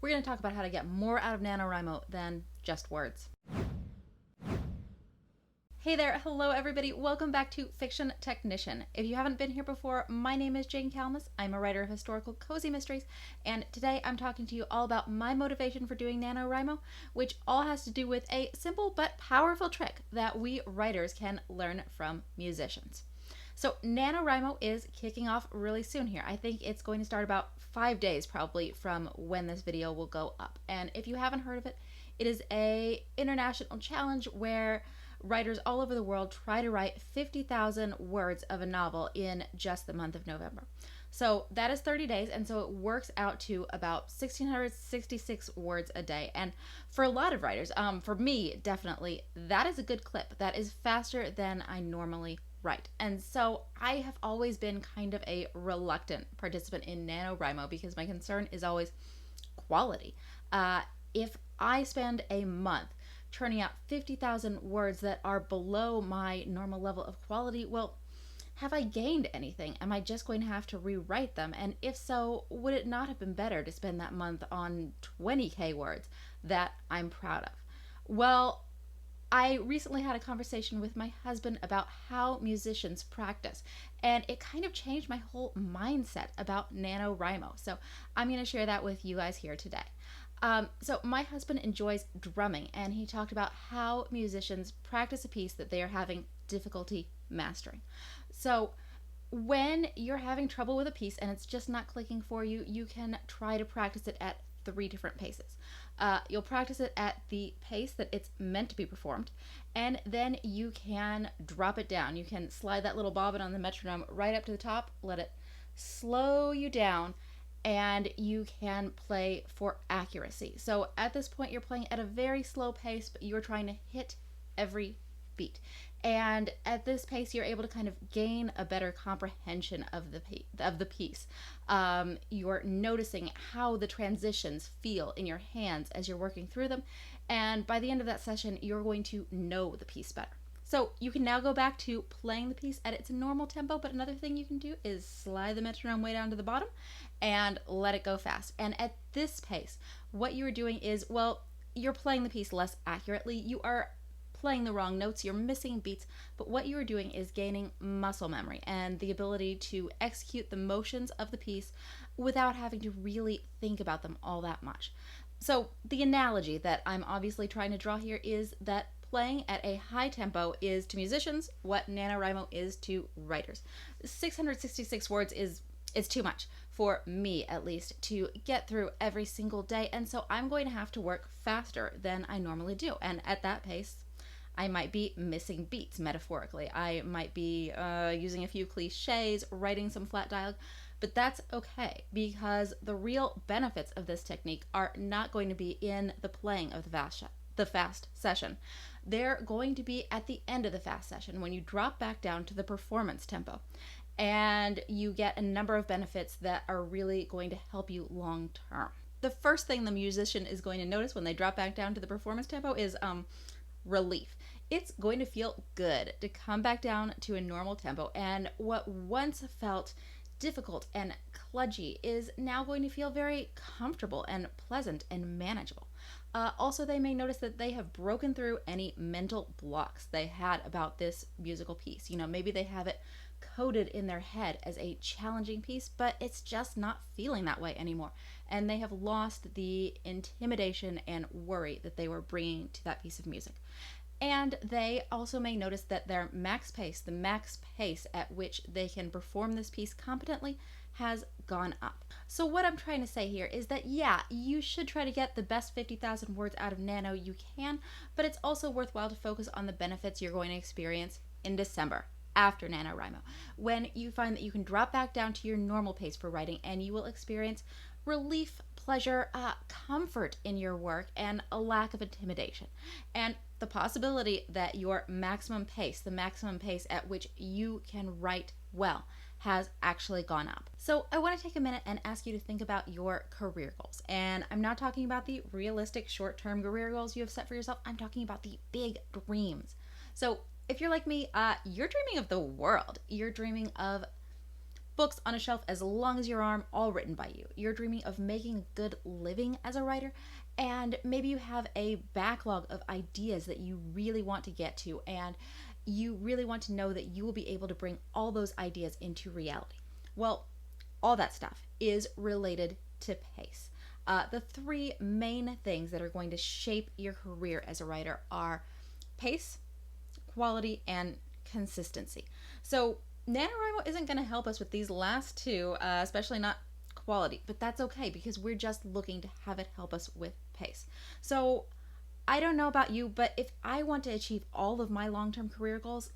we're going to talk about how to get more out of NaNoWriMo than just words. Hey there, hello everybody, welcome back to Fiction Technician. If you haven't been here before, my name is Jane Kalmus. I'm a writer of historical cozy mysteries, and today I'm talking to you all about my motivation for doing NaNoWriMo, which all has to do with a simple but powerful trick that we writers can learn from musicians. So NaNoWriMo is kicking off really soon here. I think it's going to start about 5 days probably from when this video will go up. And if you haven't heard of it, it is an international challenge where writers all over the world try to write 50,000 words of a novel in just the month of November. So that is 30 days, and so it works out to about 1,666 words a day. And for a lot of writers, for me, definitely, that is a good clip. That is faster than I normally write. And so I have always been kind of a reluctant participant in NaNoWriMo because my concern is always quality. If I spend a month turning out 50,000 words that are below my normal level of quality, well, have I gained anything? Am I just going to have to rewrite them? And if so, would it not have been better to spend that month on 20K words that I'm proud of? Well, I recently had a conversation with my husband about how musicians practice, and it kind of changed my whole mindset about NaNoWriMo. So I'm going to share that with you guys here today. So my husband enjoys drumming, and he talked about how musicians practice a piece that they are having difficulty mastering. So when you're having trouble with a piece and it's just not clicking for you, you can try to practice it at 3 different paces. You'll practice it at the pace that it's meant to be performed, and then you can drop it down. You can slide that little bobbin on the metronome right up to the top, let it slow you down, and you can play for accuracy. So at this point, you're playing at a very slow pace, but you're trying to hit every beat. And at this pace, you're able to kind of gain a better comprehension of the piece. You're noticing how the transitions feel in your hands as you're working through them. And by the end of that session, you're going to know the piece better. So you can now go back to playing the piece at its normal tempo, but another thing you can do is slide the metronome way down to the bottom and let it go fast. And at this pace, what you're doing is, well, you're playing the piece less accurately. You are playing the wrong notes, you're missing beats, but what you're doing is gaining muscle memory and the ability to execute the motions of the piece without having to really think about them all that much. So the analogy that I'm obviously trying to draw here is that playing at a high tempo is to musicians what NaNoWriMo is to writers. 666 words is too much for me, at least, to get through every single day, and so I'm going to have to work faster than I normally do. And at that pace, I might be missing beats, metaphorically. I might be using a few cliches, writing some flat dialogue, but that's okay, because the real benefits of this technique are not going to be in the playing of the fast session. They're going to be at the end of the fast session when you drop back down to the performance tempo. And you get a number of benefits that are really going to help you long term. The first thing the musician is going to notice when they drop back down to the performance tempo is relief. It's going to feel good to come back down to a normal tempo, and what once felt difficult and kludgy is now going to feel very comfortable and pleasant and manageable. Also, they may notice that they have broken through any mental blocks they had about this musical piece. You know, maybe they have it coded in their head as a challenging piece, but it's just not feeling that way anymore. And they have lost the intimidation and worry that they were bringing to that piece of music. And they also may notice that their max pace, the max pace at which they can perform this piece competently, has gone up. So what I'm trying to say here is that, yeah, you should try to get the best 50,000 words out of Nano you can, but it's also worthwhile to focus on the benefits you're going to experience in December, after NaNoWriMo, when you find that you can drop back down to your normal pace for writing, and you will experience relief, pleasure, comfort in your work, and a lack of intimidation. And the possibility that your maximum pace, the maximum pace at which you can write well, has actually gone up. So I want to take a minute and ask you to think about your career goals. And I'm not talking about the realistic short-term career goals you have set for yourself. I'm talking about the big dreams. So if you're like me, you're dreaming of the world. You're dreaming of books on a shelf as long as your arm, all written by you. You're dreaming of making a good living as a writer, and maybe you have a backlog of ideas that you really want to get to, and you really want to know that you will be able to bring all those ideas into reality. Well, all that stuff is related to pace. The three main things that are going to shape your career as a writer are pace, quality, and consistency. So NaNoWriMo isn't going to help us with these last two, especially not quality, but that's okay because we're just looking to have it help us with pace. So I don't know about you, but if I want to achieve all of my long-term career goals,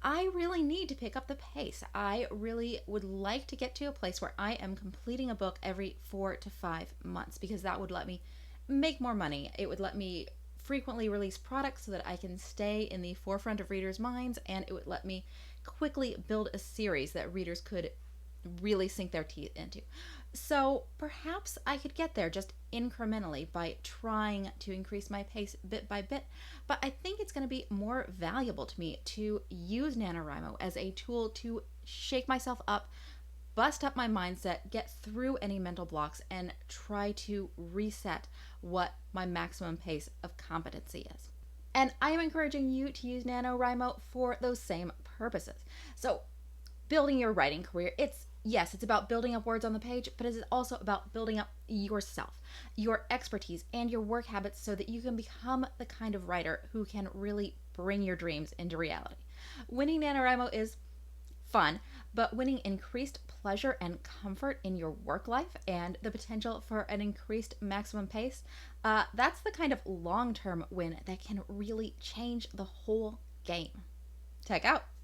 I really need to pick up the pace. I really would like to get to a place where I am completing a book every 4 to 5 months because that would let me make more money. It would let me frequently release products so that I can stay in the forefront of readers' minds, and it would let me quickly build a series that readers could really sink their teeth into. So perhaps I could get there just incrementally by trying to increase my pace bit by bit, but I think it's going to be more valuable to me to use NaNoWriMo as a tool to shake myself up, bust up my mindset, get through any mental blocks, and try to reset what my maximum pace of competency is. And I am encouraging you to use NaNoWriMo for those same purposes. So building your writing career, it's about building up words on the page, but it's also about building up yourself, your expertise, and your work habits so that you can become the kind of writer who can really bring your dreams into reality. Winning NaNoWriMo is fun, but winning increased pleasure and comfort in your work life and the potential for an increased maximum pace, that's the kind of long-term win that can really change the whole game. Check out.